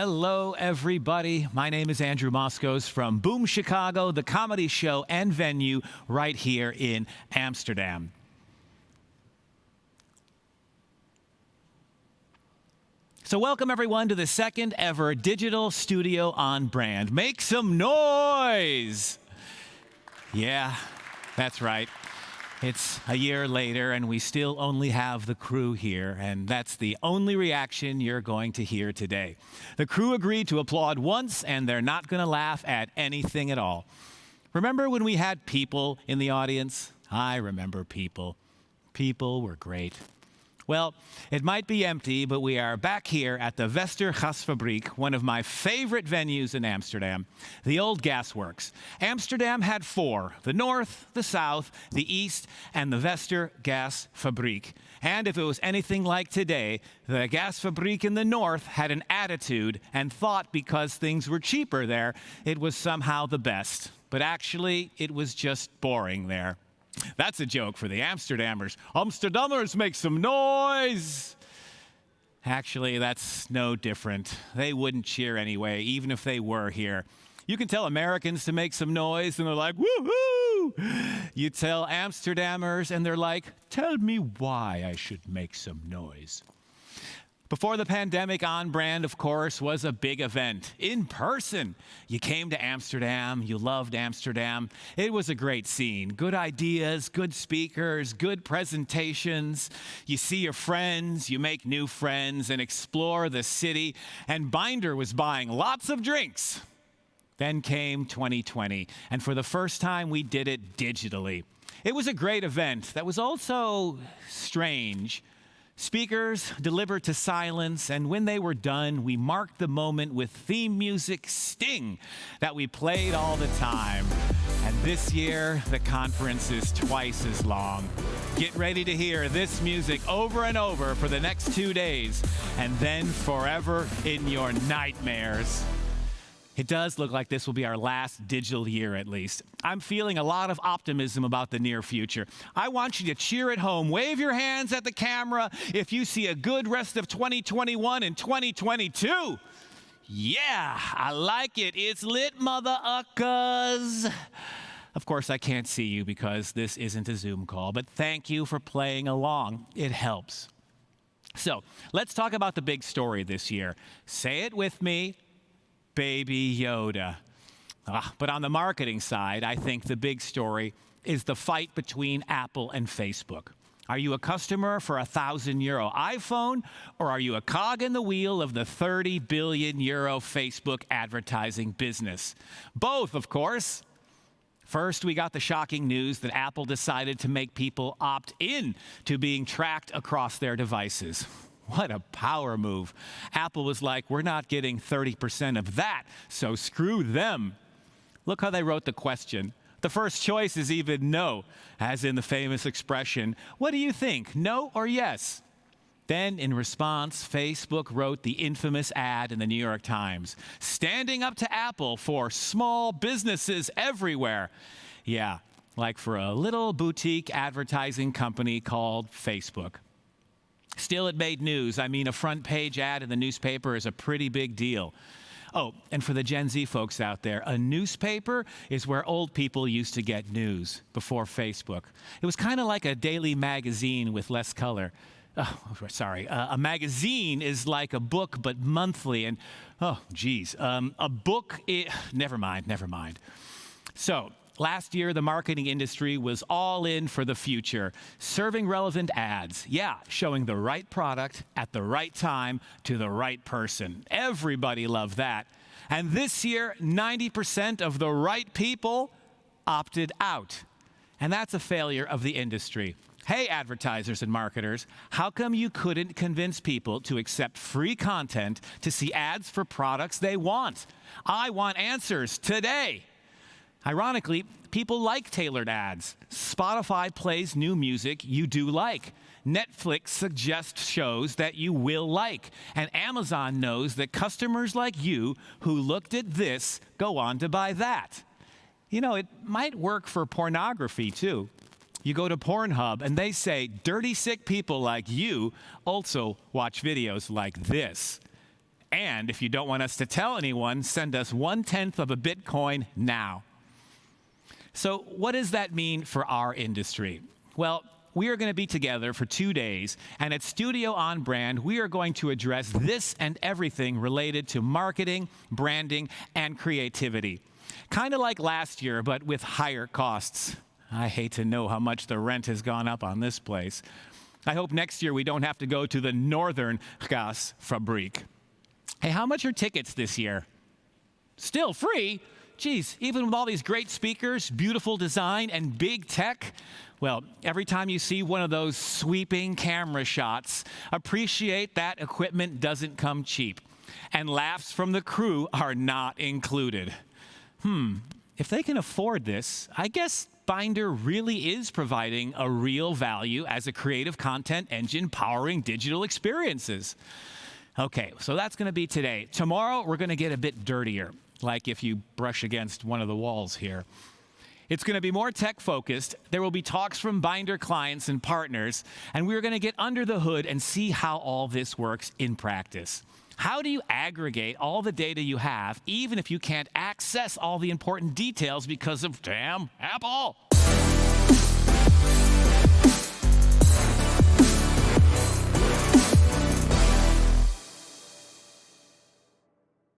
Hello, everybody. My name is Andrew Moskos from Boom Chicago, the comedy show and venue right here in Amsterdam. So welcome, everyone, to the second ever digital studio OnBrand. Make some noise! Yeah, that's right. It's a year later, and we still only have the crew here, and that's the only reaction you're going to hear today. The crew agreed to applaud once, and they're not going to laugh at anything at all. Remember when we had people in the audience? I remember people. People were great. Well, it might be empty, but we are back here at the Westergasfabriek, one of my favorite venues in Amsterdam, the old gasworks. Amsterdam had four: the north, the south, the east, and the Westergasfabriek. And if it was anything like today, the gasfabriek in the north had an attitude and thought because things were cheaper there, it was somehow the best. But actually, it was just boring there. That's a joke for the Amsterdammers. Amsterdammers, make some noise! Actually, that's no different. They wouldn't cheer anyway, even if they were here. You can tell Americans to make some noise, and they're like, woo-hoo! You tell Amsterdammers, and they're like, tell me why I should make some noise. Before the pandemic, OnBrand, of course, was a big event. In person. You came to Amsterdam. You loved Amsterdam. It was a great scene. Good ideas, good speakers, good presentations. You see your friends, you make new friends, and explore the city. And Binder was buying lots of drinks. Then came 2020, and for the first time, we did it digitally. It was a great event that was also strange. Speakers delivered to silence, and when they were done, we marked the moment with theme music Sting that we played all the time. And this year, the conference is twice as long. Get ready to hear this music over and over for the next 2 days, and then forever in your nightmares. It does look like this will be our last digital year, at least. I'm feeling a lot of optimism about the near future. I want you to cheer at home. Wave your hands at the camera if you see a good rest of 2021 and 2022. Yeah, I like it. It's lit, mother uckers. Of course, I can't see you because this isn't a Zoom call, but thank you for playing along. It helps. So, let's talk about the big story this year. Say it with me. Baby Yoda. But on the marketing side, I think the big story is the fight between Apple and Facebook. Are you a customer for a €1,000 iPhone, or are you a cog in the wheel of the €30 billion Facebook advertising business? Both, of course. First, we got the shocking news that Apple decided to make people opt in to being tracked across their devices. What a power move. Apple was like, we're not getting 30% of that, so screw them. Look how they wrote the question. The first choice is even no, as in the famous expression, what do you think, no or yes? Then, in response, Facebook wrote the infamous ad in the New York Times, standing up to Apple for small businesses everywhere. Yeah, like for a little boutique advertising company called Facebook. Still, it made news. I mean, a front page ad in the newspaper is a pretty big deal. Oh, and for the Gen Z folks out there, a newspaper is where old people used to get news before Facebook. It was kind of like a daily magazine with less color. A magazine is like a book, but monthly. And, a book, never mind. So, last year, the marketing industry was all in for the future, serving relevant ads. Yeah, showing the right product at the right time to the right person. Everybody loved that. And this year, 90% of the right people opted out. And that's a failure of the industry. Hey, advertisers and marketers, how come you couldn't convince people to accept free content to see ads for products they want? I want answers today. Ironically, people like tailored ads. Spotify plays new music you do like. Netflix suggests shows that you will like. And Amazon knows that customers like you who looked at this go on to buy that. You know, it might work for pornography, too. You go to Pornhub, and they say dirty, sick people like you also watch videos like this. And if you don't want us to tell anyone, send us 1/10 of a Bitcoin now. So what does that mean for our industry? Well, we are going to be together for 2 days, and at Studio OnBrand, we are going to address this and everything related to marketing, branding, and creativity. Kind of like last year, but with higher costs. I hate to know how much the rent has gone up on this place. I hope next year we don't have to go to the Northern Gasfabrik. Hey, how much are tickets this year? Still free? Geez, even with all these great speakers, beautiful design, and big tech? Well, every time you see one of those sweeping camera shots, appreciate that equipment doesn't come cheap. And laughs from the crew are not included. If they can afford this, I guess Binder really is providing a real value as a creative content engine powering digital experiences. Okay, so that's going to be today. Tomorrow, we're going to get a bit dirtier, like if you brush against one of the walls here. It's going to be more tech-focused. There will be talks from Binder clients and partners, and we're going to get under the hood and see how all this works in practice. How do you aggregate all the data you have, even if you can't access all the important details because of damn Apple?